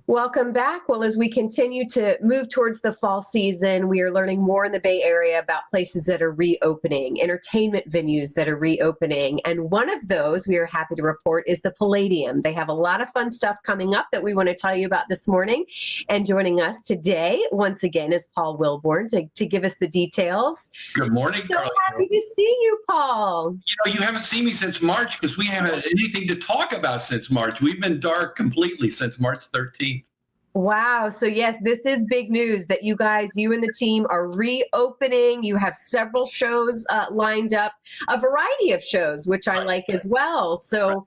Welcome back. Well, as we continue to move towards the fall season, we are learning more in the Bay Area about places that are reopening, entertainment venues that are reopening. And one of those we are happy to report is the Palladium. They have a lot of fun stuff coming up that we want to tell you about this morning. And joining us today, once again, is Paul Wilborn to give us the details. Good morning, So Carly. happy to see you, Paul. You haven't seen me since March because we haven't had anything to talk about since March. We've been dark completely since March 13th. Wow. So yes, this is big news that you guys, you and the team are reopening. You have several shows lined up, a variety of shows, which I like as well. So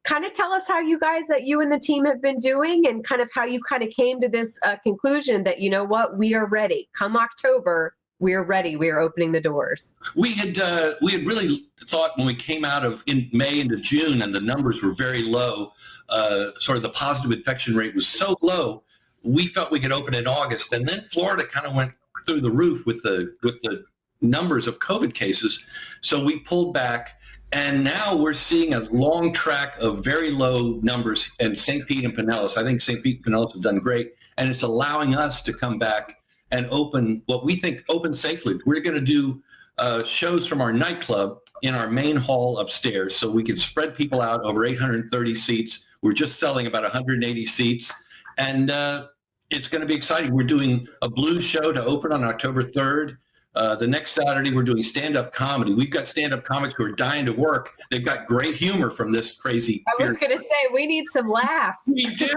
kind of tell us how you guys, that you and the team have been doing, and kind of how you kind of came to this conclusion that, you know what, we are ready. Come October, we are ready. We are opening the doors. We had really thought when we came out of in May into June and the numbers were very low, sort of the positive infection rate was so low, we felt we could open in August. And then Florida kind of went through the roof with the numbers of COVID cases. So we pulled back, and now we're seeing a long track of very low numbers in St. Pete and Pinellas. I think St. Pete and Pinellas have done great, and it's allowing us to come back and open what we think open safely. We're going to do shows from our nightclub in our main hall upstairs, so we can spread people out over 830 seats. We're just selling about 180 seats, and it's going to be exciting. We're doing a blues show to open on October 3rd. The next Saturday, we're doing stand-up comedy. We've got stand-up comics who are dying to work. They've got great humor from this crazy I was going to say, we need some laughs. We do.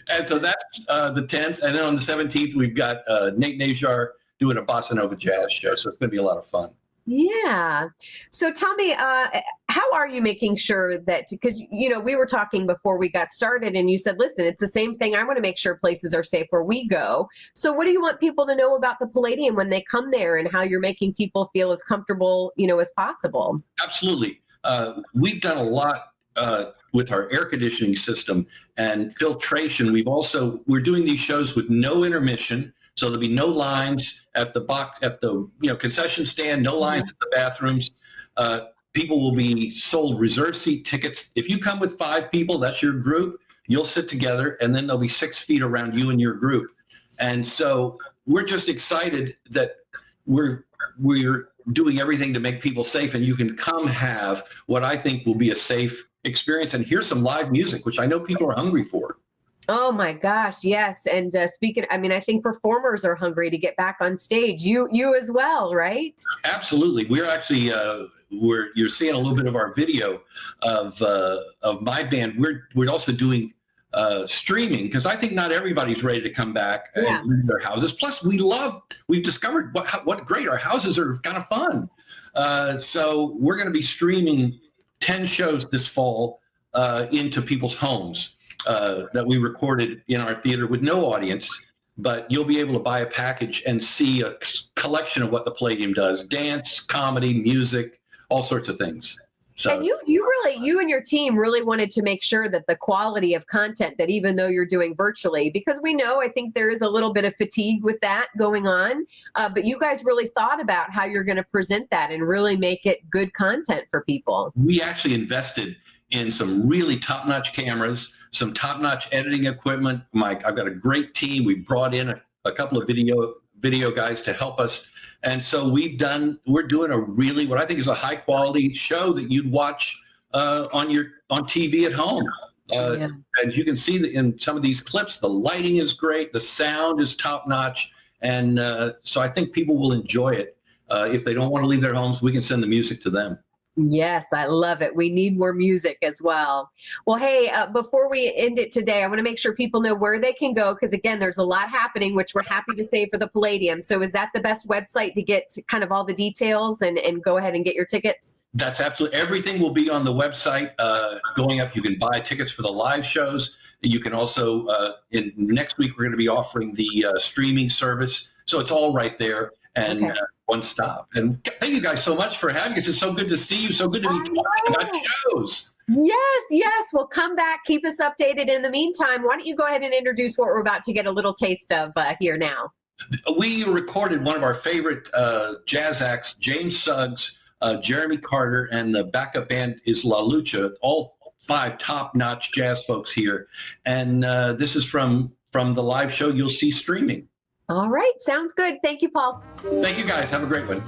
And so that's the 10th. And then on the 17th, we've got Nate Najar doing a bossa nova jazz show. So it's going to be a lot of fun. Yeah. So tell me, how are you making sure that, because, you know, we were talking before we got started and you said, listen, it's the same thing. I want to make sure places are safe where we go. So what do you want people to know about the Palladium when they come there, and how you're making people feel as comfortable, you know, as possible? Absolutely. We've done a lot with our air conditioning system and filtration. We're doing these shows with no intermission. So there'll be no lines at the concession stand, no lines at the bathrooms. People will be sold reserve seat tickets. If you come with 5 people, that's your group, you'll sit together, and then there'll be 6 feet around you and your group. And so we're just excited that we're doing everything to make people safe, and you can come have what I think will be a safe experience and hear some live music, which I know people are hungry for. Oh my gosh, yes. And speaking, I mean, I think performers are hungry to get back on stage. You as well, right? Absolutely. We're actually you're seeing a little bit of our video of my band. We're also doing streaming, because I think not everybody's ready to come back and leave their houses. Plus, we've discovered what great, our houses are kind of fun. So we're going to be streaming 10 shows this fall into people's homes that we recorded in our theater with no audience, but you'll be able to buy a package and see a collection of what the Palladium does: dance, comedy, music, all sorts of things. So, and you and your team really wanted to make sure that the quality of content, that even though you're doing virtually, because we know, I think there is a little bit of fatigue with that going on, but you guys really thought about how you're going to present that and really make it good content for people. We actually invested in some really top-notch cameras, some top-notch editing equipment. I've got a great team. We brought in a couple of video guys to help us. And so we're doing a really, what I think is a high quality show that you'd watch on TV at home. And you can see that in some of these clips, the lighting is great, the sound is top notch. And so I think people will enjoy it. If they don't want to leave their homes, we can send the music to them. Yes, I love it. We need more music as well. Well, hey, before we end it today, I want to make sure people know where they can go, because again, there's a lot happening, which we're happy to say for the Palladium. So is that the best website to get kind of all the details and go ahead and get your tickets? That's absolutely, everything will be on the website going up. You can buy tickets for the live shows. You can also, next week, we're going to be offering the streaming service. So it's all right there. And one stop. And thank you guys so much for having us. It's so good to see you. So good to be talking about shows. Yes. Well, come back. Keep us updated. In the meantime, why don't you go ahead and introduce what we're about to get a little taste of here now. We recorded one of our favorite jazz acts, James Suggs, Jeremy Carter, and the backup band is La Lucha, all 5 top-notch jazz folks here. And this is from from the live show you'll see streaming. All right. Sounds good. Thank you, Paul. Thank you guys. Have a great one.